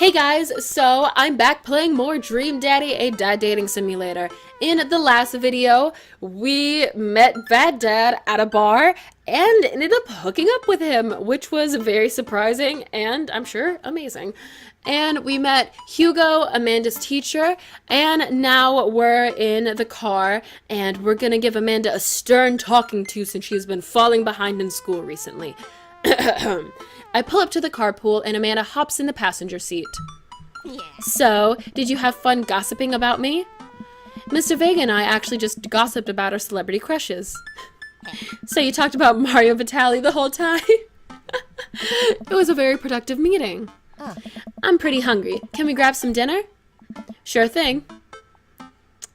Hey guys, so I'm back playing more Dream Daddy, a dad dating simulator. In the last video, we met Bad Dad at a bar and ended up hooking up with him, which was very surprising and I'm sure amazing. And we met Hugo, Amanda's teacher, and now we're in the car and we're gonna give Amanda a stern talking to since she's been falling behind in school recently. I pull up to the carpool and Amanda hops in the passenger seat. Yeah. So, did you have fun gossiping about me? Mr. Vega and I actually just gossiped about our celebrity crushes. So you talked about Mario Batali the whole time? It was a very productive meeting. I'm pretty hungry. Can we grab some dinner? Sure thing.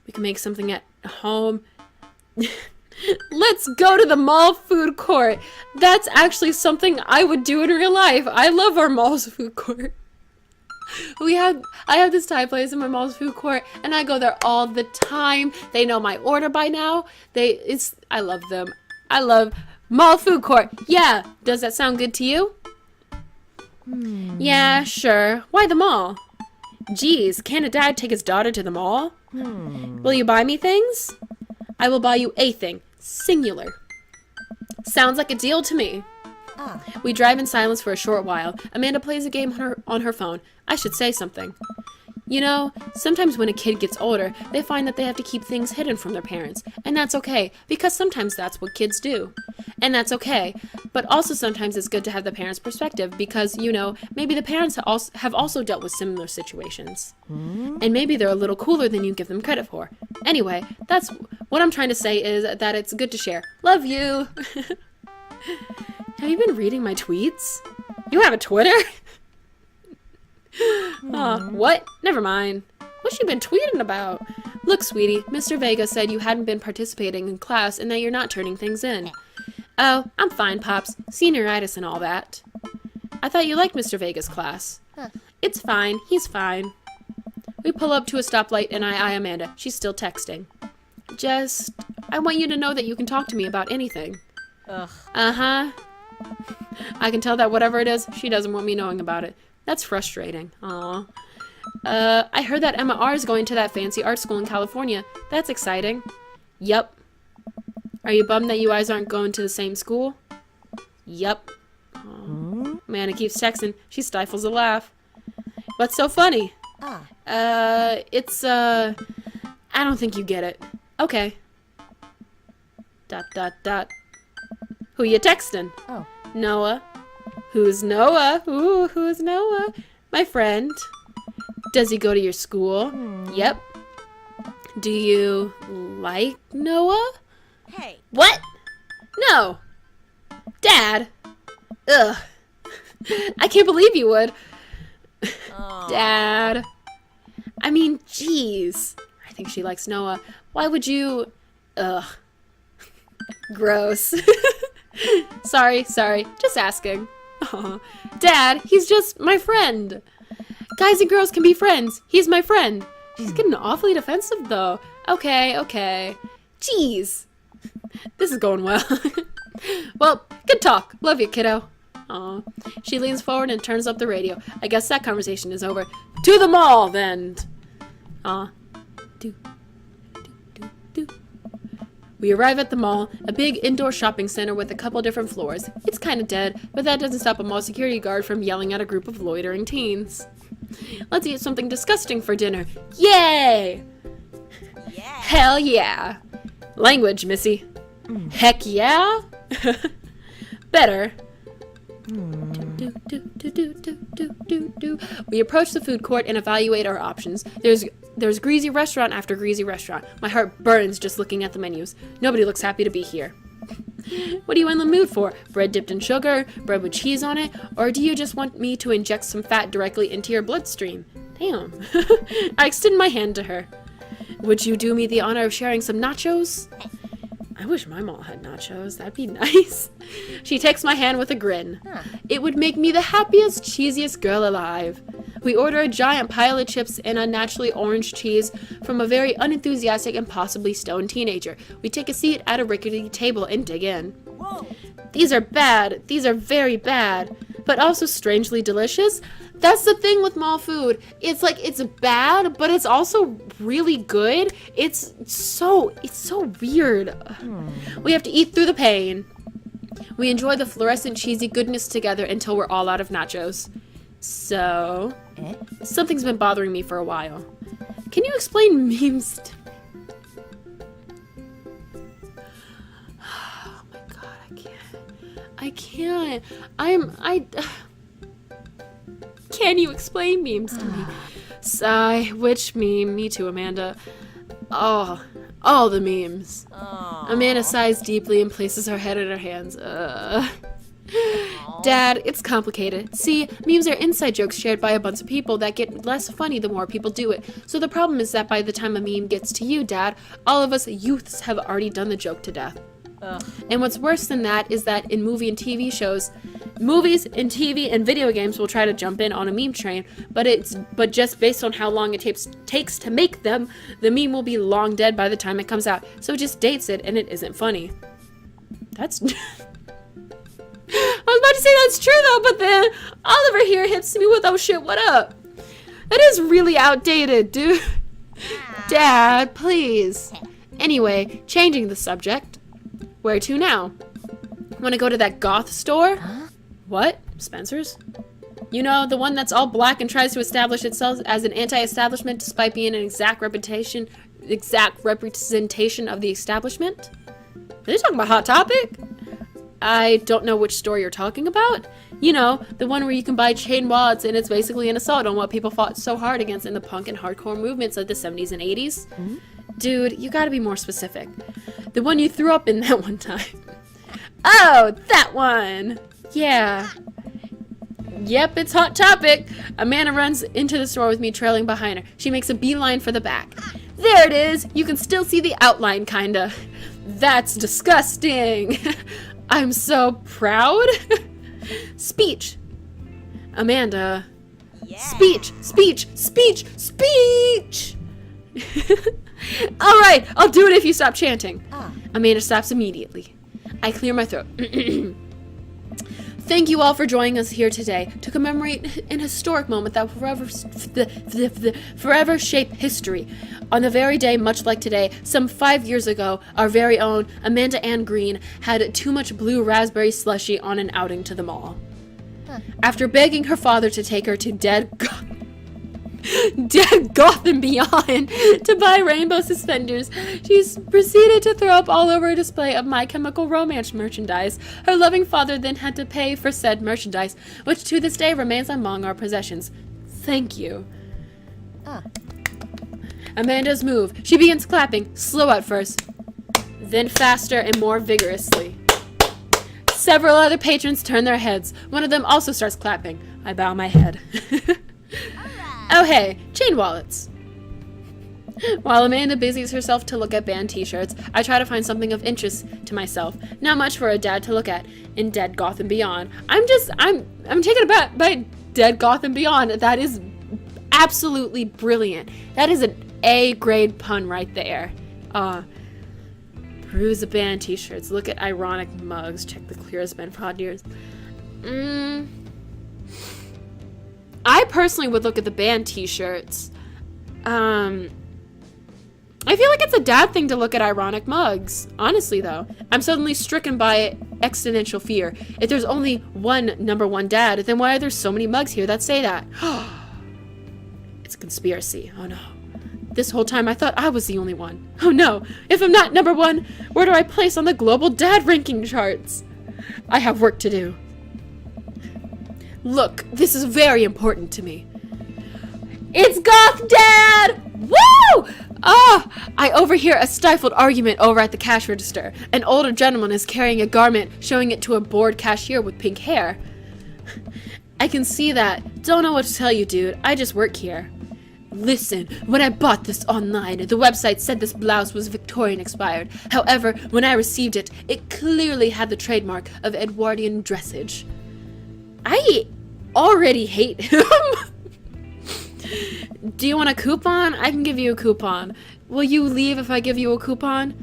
We can make something at home. Let's go to the mall food court. That's actually something I would do in real life. I love our mall's food court. I have this Thai place in my mall's food court, and I go there all the time. They know my order by now. I love them. I love mall food court. Yeah. Does that sound good to you? Yeah, sure. Why the mall? Geez, can't a dad take his daughter to the mall? Will you buy me things? I will buy you a thing. Singular. Sounds like a deal to me. We drive in silence for a short while. Amanda plays a game on her phone. I should say something. You know, sometimes when a kid gets older, they find that they have to keep things hidden from their parents. And that's okay, because sometimes that's what kids do. And that's okay. But also sometimes it's good to have the parents' perspective because, you know, maybe the parents have also dealt with similar situations. And maybe they're a little cooler than you give them credit for. Anyway, that's what I'm trying to say is that it's good to share. Love you! Have you been reading my tweets? You have a Twitter? What? Never mind. What's she been tweeting about? Look, sweetie, Mr. Vega said you hadn't been participating in class and that you're not turning things in. Oh, I'm fine, Pops. Senioritis and all that. I thought you liked Mr. Vega's class. It's fine. He's fine. We pull up to a stoplight and I eye Amanda. She's still texting. I want you to know that you can talk to me about anything. Uh-huh. I can tell that whatever it is, she doesn't want me knowing about it. That's frustrating. Aw. I heard that Emma R is going to that fancy art school in California. That's exciting. Yup. Are you bummed that you guys aren't going to the same school? Yup. Amanda keeps texting. She stifles a laugh. What's so funny? I don't think you get it. Okay. ... Who you texting? Noah. Who's Noah? Ooh, who's Noah? My friend. Does he go to your school? Yep. Do you like Noah? Hey. What? No. Dad. Ugh. I can't believe you would. Dad. I mean, jeez. I think she likes Noah. Why would you... Ugh. Gross. Sorry. Just asking. Aw. Dad, he's just my friend. Guys and girls can be friends. He's my friend. She's getting awfully defensive, though. Okay. Jeez. This is going well. Well, good talk. Love you, kiddo. Aw. She leans forward and turns up the radio. I guess that conversation is over. To the mall, then. Aw. We arrive at the mall, a big indoor shopping center with a couple different floors. It's kind of dead, but that doesn't stop a mall security guard from yelling at a group of loitering teens. Let's eat something disgusting for dinner. Yay! Yeah. Hell yeah! Language, Missy. Heck yeah? Better. We approach the food court and evaluate our options. There's greasy restaurant after greasy restaurant. My heart burns just looking at the menus. Nobody looks happy to be here. What are you in the mood for? Bread dipped in sugar? Bread with cheese on it? Or do you just want me to inject some fat directly into your bloodstream? Damn. I extend my hand to her. Would you do me the honor of sharing some nachos? I wish my mom had nachos. That'd be nice. She takes my hand with a grin. It would make me the happiest, cheesiest girl alive. We order a giant pile of chips and unnaturally orange cheese from a very unenthusiastic and possibly stoned teenager. We take a seat at a rickety table and dig in. Whoa. These are bad. These are very bad. but also strangely delicious. That's the thing with mall food. It's like, it's bad, but it's also really good. It's so weird. We have to eat through the pain. We enjoy the fluorescent cheesy goodness together until we're all out of nachos. So, something's been bothering me for a while. Can you explain memes to me? Oh my god, I can't. Can you explain memes to me? Sigh, which meme? Me too, Amanda. Oh, all the memes. Amanda sighs deeply and places her head in her hands. Dad, it's complicated. See, memes are inside jokes shared by a bunch of people that get less funny the more people do it. So the problem is that by the time a meme gets to you, Dad, all of us youths have already done the joke to death. And what's worse than that is that in movies and TV and video games will try to jump in on a meme train, but just based on how long it takes to make them, the meme will be long dead by the time it comes out. So it just dates it, and it isn't funny. That's I was about to say that's true though, but then Oliver here hits me with, oh shit, what up? That is really outdated, dude. Dad, please. Anyway, changing the subject. Where to now? Want to go to that goth store? What? Spencer's? You know, the one that's all black and tries to establish itself as an anti-establishment despite being an exact representation of the establishment? Are they talking about Hot Topic? I don't know which store you're talking about. You know, the one where you can buy chain wallets and it's basically an assault on what people fought so hard against in the punk and hardcore movements of the 70s and 80s. Dude, you gotta be more specific. The one you threw up in that one time. Oh, that one! Yeah. Yep, it's Hot Topic. Amanda runs into the store with me trailing behind her. She makes a beeline for the back. There it is! You can still see the outline, kinda. That's disgusting! I'm so proud. Speech. Amanda. Speech! Alright, I'll do it if you stop chanting. Amanda stops immediately. I clear my throat. Thank you all for joining us here today to commemorate an historic moment that will forever shape history. On the very day, much like today, some 5 years ago, our very own Amanda Ann Green had too much blue raspberry slushy on an outing to the mall. After begging her father to take her to Dead Goth and Beyond to buy rainbow suspenders, she proceeded to throw up all over a display of My Chemical Romance merchandise. Her loving father then had to pay for said merchandise, which to this day remains among our possessions. Thank you. Amanda's move. She begins clapping, slow at first, then faster and more vigorously. Several other patrons turn their heads. One of them also starts clapping. I bow my head. Oh hey, chain wallets. While Amanda busies herself to look at band t-shirts, I try to find something of interest to myself. Not much for a dad to look at in Dead Goth and Beyond. I'm taken aback by Dead Goth and Beyond. That is absolutely brilliant. That is an A-grade pun right there. Peruse the band t-shirts. Look at ironic mugs. Check the clearest band fraudsters. I personally would look at the band t-shirts. I feel like it's a dad thing to look at ironic mugs. Honestly, though. I'm suddenly stricken by existential fear. If there's only one number one dad, then why are there so many mugs here that say that? It's a conspiracy. Oh no. This whole time I thought I was the only one. Oh no. If I'm not number one, where do I place on the global dad ranking charts? I have work to do. Look, this is very important to me. It's Goth Dad! Woo! I overhear a stifled argument over at the cash register. An older gentleman is carrying a garment, showing it to a bored cashier with pink hair. I can see that. Don't know what to tell you, dude. I just work here. Listen, when I bought this online, the website said this blouse was Victorian expired. However, when I received it, it clearly had the trademark of Edwardian dressage. I already hate him. Do you want a coupon? I can give you a coupon. Will you leave if I give you a coupon?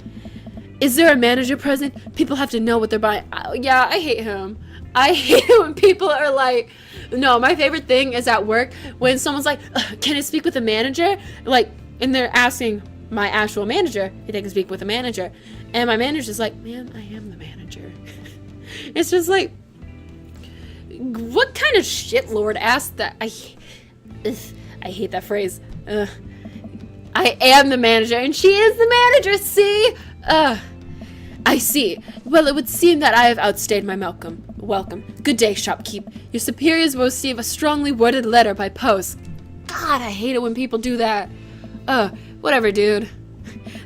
Is there a manager present? People have to know what they're buying. Yeah, I hate him. I hate it when people are like, no, my favorite thing is at work when someone's like, can I speak with the manager? Like, and they're asking my actual manager if they can speak with the manager. And my manager's like, man, I am the manager. It's just like, what kind of shitlord asked that? I hate that phrase. I am the manager, and she is the manager, see? I see. Well, it would seem that I have outstayed my welcome. Good day, shopkeep. Your superiors will receive a strongly worded letter by post. God, I hate it when people do that. Whatever, dude.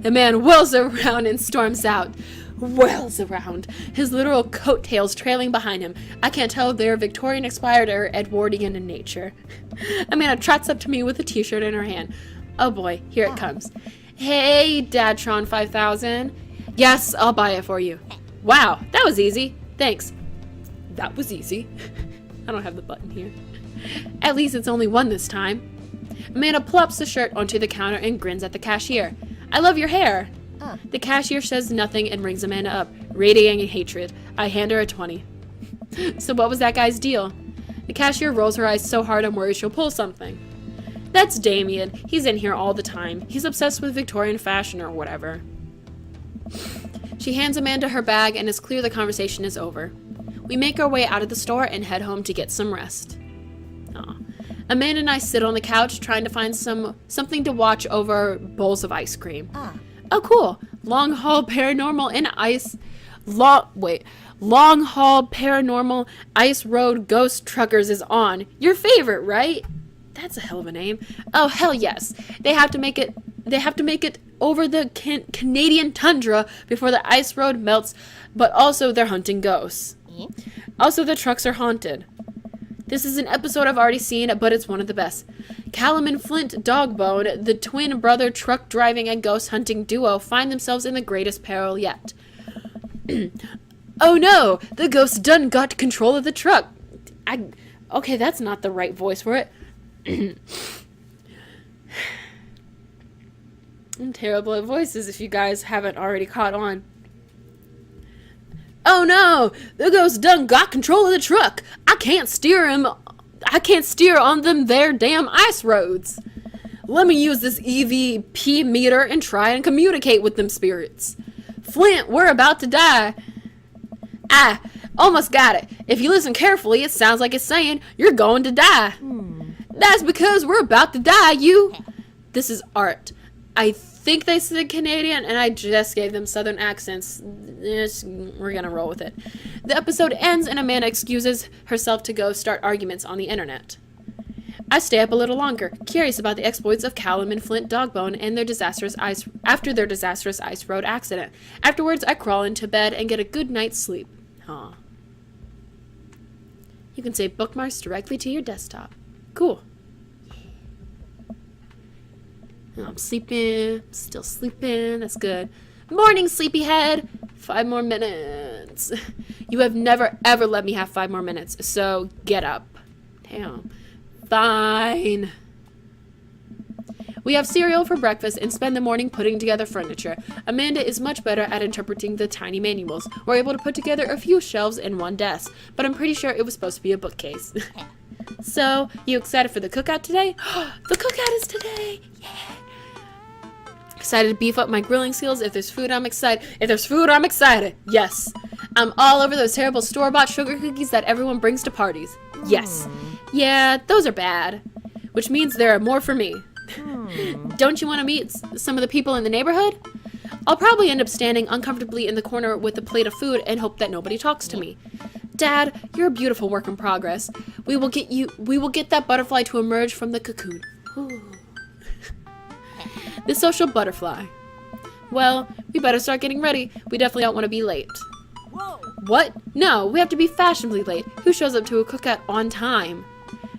The man whirls around and storms out. Whirls around, his literal coattails trailing behind him. I can't tell if they're Victorian expired or Edwardian in nature. Amanda trots up to me with a t-shirt in her hand. Oh boy, here it comes. Hey, Dadtron 5000. Yes, I'll buy it for you. Wow, that was easy. Thanks. That was easy. I don't have the button here. At least it's only one this time. Amanda plops the shirt onto the counter and grins at the cashier. I love your hair. The cashier says nothing and rings Amanda up, radiating hatred. I hand her a 20. So what was that guy's deal? The cashier rolls her eyes so hard I'm worried she'll pull something. That's Damien. He's in here all the time. He's obsessed with Victorian fashion or whatever. She hands Amanda her bag and it's clear the conversation is over. We make our way out of the store and head home to get some rest. Aw. Amanda and I sit on the couch trying to find something to watch over bowls of ice cream. Oh, cool. Long haul paranormal ice road ghost truckers is on. Your favorite, right? That's a hell of a name. Oh, hell yes. They have to make it over the Canadian tundra before the ice road melts, but also they're hunting ghosts. Also, the trucks are haunted. This is an episode I've already seen, but it's one of the best. Callum and Flint Dogbone, the twin brother truck driving and ghost hunting duo, find themselves in the greatest peril yet. Oh no, the ghost done got control of the truck. Okay, that's not the right voice for it. I'm terrible at voices if you guys haven't already caught on. Oh no, the ghost done got control of the truck. I can't steer on them there damn ice roads. Let me use this EVP meter and try and communicate with them spirits. Flint, we're about to die. Ah, almost got it. If you listen carefully, it sounds like it's saying, you're going to die. That's because we're about to die, you. This is art. I think they said Canadian, and I just gave them southern accents. We're gonna roll with it. The episode ends, and Amanda excuses herself to go start arguments on the internet. I stay up a little longer, curious about the exploits of Callum and Flint Dogbone and their disastrous ice road accident. Afterwards, I crawl into bed and get a good night's sleep. Huh. You can save bookmarks directly to your desktop. Cool. I'm sleeping, still sleeping, that's good. Morning, sleepyhead! 5 more minutes. You have never, ever let me have 5 more minutes, so get up. Damn. Fine. We have cereal for breakfast and spend the morning putting together furniture. Amanda is much better at interpreting the tiny manuals. We're able to put together a few shelves and one desk, but I'm pretty sure it was supposed to be a bookcase. So, you excited for the cookout today? The cookout is today! Yeah! Excited to beef up my grilling skills. If there's food, I'm excited. If there's food, I'm excited. Yes. I'm all over those terrible store-bought sugar cookies that everyone brings to parties. Yes. Yeah, those are bad. Which means there are more for me. Don't you want to meet some of the people in the neighborhood? I'll probably end up standing uncomfortably in the corner with a plate of food and hope that nobody talks to me. Dad, you're a beautiful work in progress. We will get that butterfly to emerge from the cocoon. Ooh. The social butterfly. Well, we better start getting ready. We definitely don't want to be late. Whoa. What? No, we have to be fashionably late. Who shows up to a cookout on time?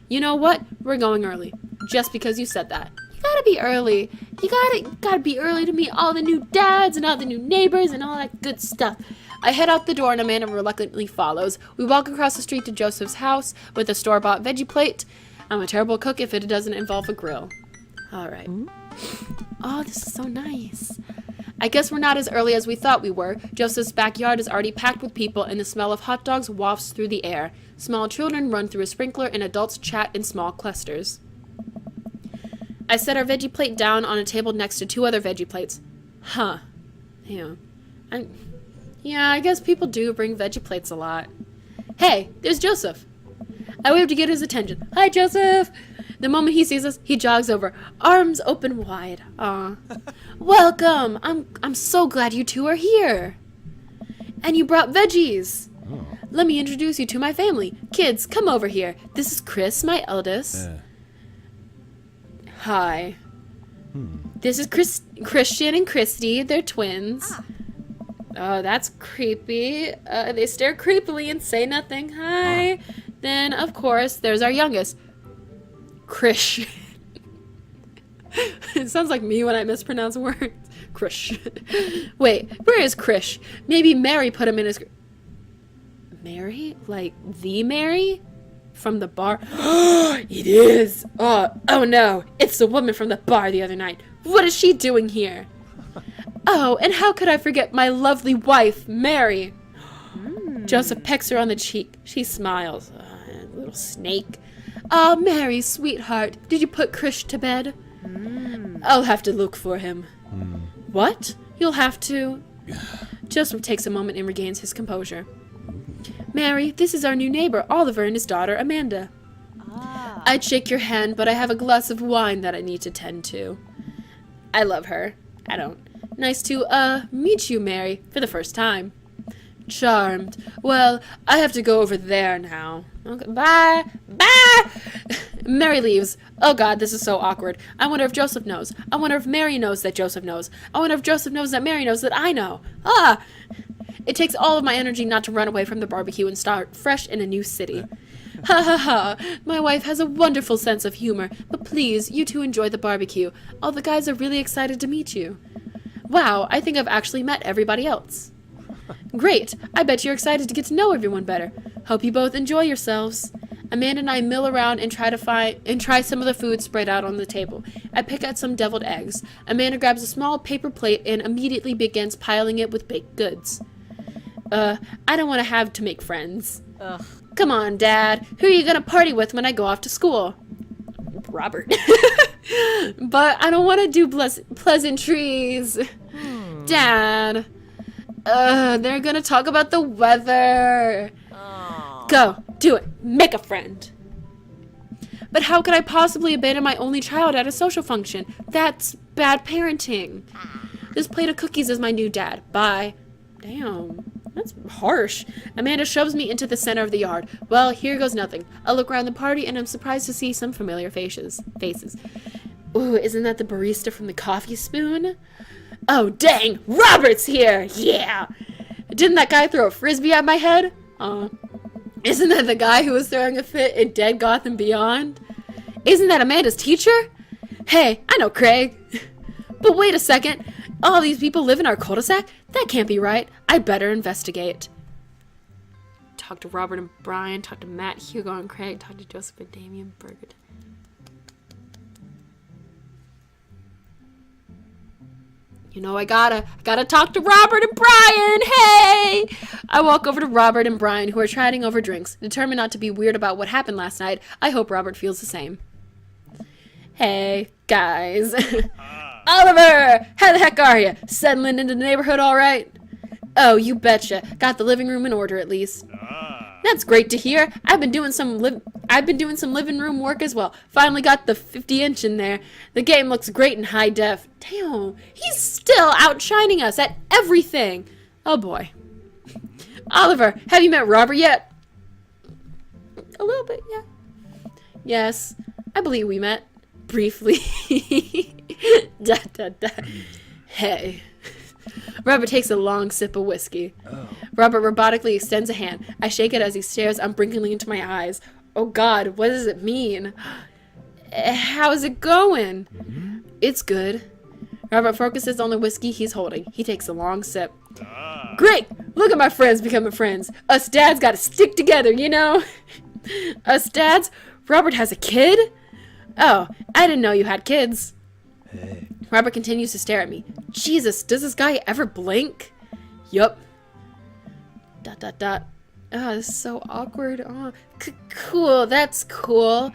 You know what? We're going early. Just because you said that. You gotta be early. You gotta be early to meet all the new dads and all the new neighbors and all that good stuff. I head out the door and Amanda reluctantly follows. We walk across the street to Joseph's house with a store-bought veggie plate. I'm a terrible cook if it doesn't involve a grill. Alright. Oh, this is so nice. I guess we're not as early as we thought we were. Joseph's backyard is already packed with people, and the smell of hot dogs wafts through the air. Small children run through a sprinkler, and adults chat in small clusters. I set our veggie plate down on a table next to 2 other veggie plates. Huh. Yeah. I guess people do bring veggie plates a lot. Hey, there's Joseph. I wave to get his attention. Hi, Joseph! The moment he sees us, he jogs over, arms open wide. Aw. Welcome! I'm so glad you 2 are here. And you brought veggies. Oh. Let me introduce you to my family. Kids, come over here. This is Chris, my eldest. Hi. This is Christian and Christy. They're twins. Oh, that's creepy. They stare creepily and say nothing. Hi. Then, of course, there's our youngest. Christian. It sounds like me when I mispronounce words. Christian. Wait, where is Chris? Maybe Mary put him in his... Mary? Like, the Mary? From the bar? It is! Oh no! It's the woman from the bar the other night. What is she doing here? Oh, and how could I forget my lovely wife, Mary? Joseph pecks her on the cheek. She smiles. Little snake. Oh, Mary, sweetheart, did you put Krish to bed? I'll have to look for him. What? You'll have to... Joseph takes a moment and regains his composure. Mary, this is our new neighbor, Oliver, and his daughter, Amanda. I'd shake your hand, but I have a glass of wine that I need to tend to. I love her. I don't. Nice to, meet you, Mary, for the first time. Charmed. Well, I have to go over there now. Okay, bye. Bye! Mary leaves. Oh god, this is so awkward. I wonder if Joseph knows. I wonder if Mary knows that Joseph knows. I wonder if Joseph knows that Mary knows that I know. Ah! It takes all of my energy not to run away from the barbecue and start fresh in a new city. Ha ha ha! My wife has a wonderful sense of humor, but please, you 2 enjoy the barbecue. All the guys are really excited to meet you. Wow, I think I've actually met everybody else. Great! I bet you're excited to get to know everyone better. Hope you both enjoy yourselves. Amanda and I mill around and try some of the food spread out on the table. I pick out some deviled eggs. Amanda grabs a small paper plate and immediately begins piling it with baked goods. I don't want to have to make friends. Ugh. Come on, Dad. Who are you gonna party with when I go off to school? Robert. But I don't want to do pleasantries. Dad. They're gonna talk about the weather. Oh. Go, do it. Make a friend. But how could I possibly abandon my only child at a social function? That's bad parenting. This plate of cookies is my new dad. Bye. Damn. That's harsh. Amanda shoves me into the center of the yard. Well, here goes nothing. I look around the party and I'm surprised to see some familiar faces. Ooh, isn't that the barista from the Coffee Spoon? Oh, dang! Robert's here! Yeah! Didn't that guy throw a frisbee at my head? Isn't that the guy who was throwing a fit in Dead Gotham Beyond? Isn't that Amanda's teacher? Hey, I know Craig. But wait a second. All these people live in our cul-de-sac? That can't be right. I'd better investigate. Talk to Robert and Brian. Talk to Matt, Hugo, and Craig. Talk to Joseph and Damien Berger. You know, I gotta talk to Robert and Brian. Hey! I walk over to Robert and Brian, who are chatting over drinks. Determined not to be weird about what happened last night, I hope Robert feels the same. Hey, guys. Oliver! How the heck are you? Settling into the neighborhood all right? Oh, you betcha. Got the living room in order at least. That's great to hear. I've been doing some living room work as well. Finally got the 50-inch in there. The game looks great in high def. Damn, he's still outshining us at everything. Oh boy. Oliver, have you met Robert yet? A little bit, yeah. Yes, I believe we met. Briefly. Da, da, da. Hey. Robert takes a long sip of whiskey. Robert robotically extends a hand. I shake it as he stares unblinkingly into my eyes. Oh god, what does it mean? How's it going? It's good. Robert focuses on the whiskey he's holding. He takes a long sip. Great! Look at my friends becoming friends. Us dads gotta stick together, you know? Us dads? Robert has a kid? Oh, I didn't know you had kids. Hey. Robert continues to stare at me. Jesus, does this guy ever blink? Yup. ... Oh, this is so awkward. Oh, cool, that's cool.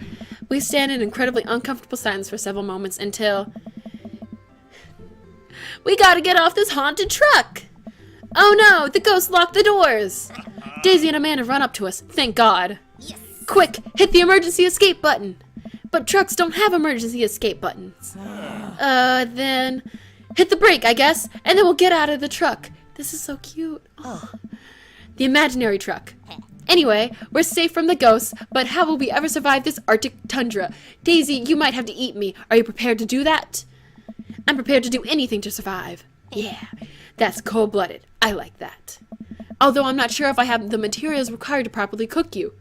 We stand in incredibly uncomfortable silence for several moments until... We gotta get off this haunted truck! Oh no, the ghost locked the doors! Daisy and Amanda run up to us, thank God. Yes. Quick, hit the emergency escape button! But trucks don't have emergency escape buttons. Then hit the brake, I guess, and then we'll get out of the truck. This is so cute. Oh. The imaginary truck. Anyway, we're safe from the ghosts, but how will we ever survive this Arctic tundra? Daisy, you might have to eat me. Are you prepared to do that? I'm prepared to do anything to survive. Yeah, that's cold-blooded. I like that. Although I'm not sure if I have the materials required to properly cook you.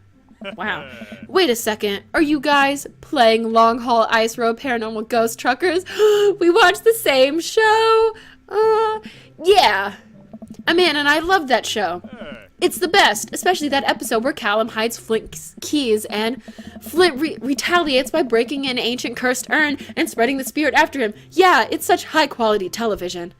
Wow. Wait a second. Are you guys playing Long Haul Ice Road Paranormal Ghost Truckers? We watched the same show? Yeah. Amanda and I loved that show. It's the best, especially that episode where Callum hides Flint's keys and Flint retaliates by breaking an ancient cursed urn and spreading the spirit after him. Yeah, it's such high-quality television.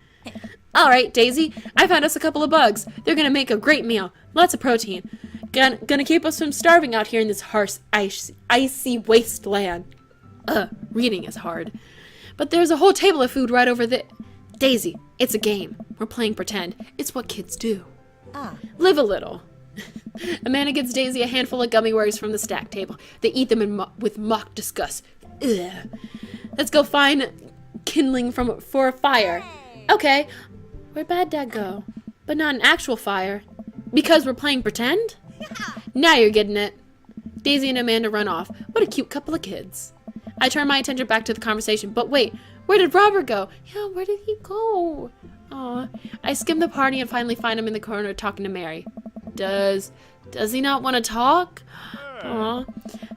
All right, Daisy, I found us a couple of bugs. They're gonna make a great meal. Lots of protein. Gonna keep us from starving out here in this harsh, icy wasteland. Reading is hard. But there's a whole table of food right over there. Daisy, it's a game. We're playing pretend. It's what kids do. Live a little. Amanda gives Daisy a handful of gummy worms from the stack table. They eat them with mock disgust. Ugh. Let's go find kindling for a fire. Okay. Where'd Bad Dad go? But not an actual fire. Because we're playing pretend? Now you're getting it. Daisy and Amanda run off. What a cute couple of kids. I turn my attention back to the conversation. But wait, where did Robert go? Yeah, where did he go? Aw. I skim the party and finally find him in the corner talking to Mary. Does he not want to talk? Aw.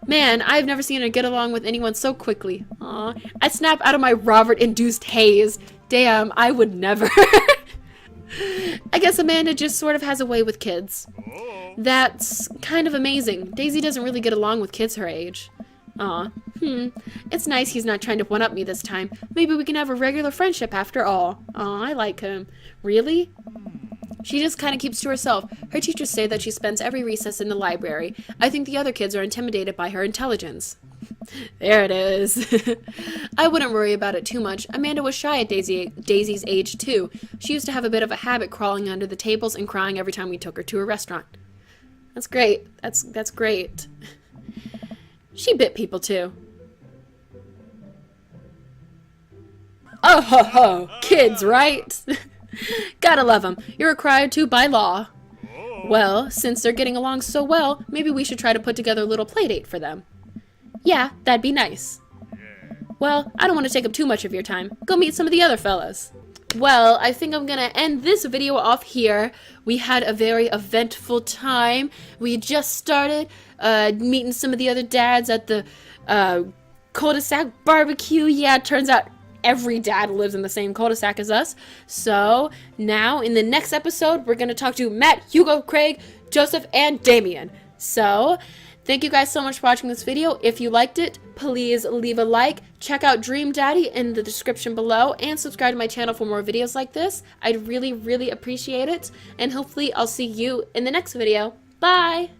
Man, I've never seen her get along with anyone so quickly. Aw. I snap out of my Robert-induced haze. Damn, I would never. I guess Amanda just sort of has a way with kids. That's kind of amazing. Daisy doesn't really get along with kids her age. Aw. It's nice he's not trying to one-up me this time. Maybe we can have a regular friendship after all. Aw, I like him. Really? She just kind of keeps to herself. Her teachers say that she spends every recess in the library. I think the other kids are intimidated by her intelligence. There it is. I wouldn't worry about it too much. Amanda was shy at Daisy's age, too. She used to have a bit of a habit crawling under the tables and crying every time we took her to a restaurant. That's great. That's great. She bit people, too. Oh ho ho! Kids, right? Gotta love them. You're required to by law. Well, since they're getting along so well, maybe we should try to put together a little play date for them. Yeah, that'd be nice. Well, I don't want to take up too much of your time. Go meet some of the other fellas. Well, I think I'm gonna end this video off here. We had a very eventful time. We just started meeting some of the other dads at the cul-de-sac barbecue. Yeah, it turns out every dad lives in the same cul-de-sac as us. So now in the next episode, we're going to talk to Matt, Hugo, Craig, Joseph, and Damien. So thank you guys so much for watching this video. If you liked it, please leave a like. Check out Dream Daddy in the description below and subscribe to my channel for more videos like this. I'd really, really appreciate it. And hopefully I'll see you in the next video. Bye!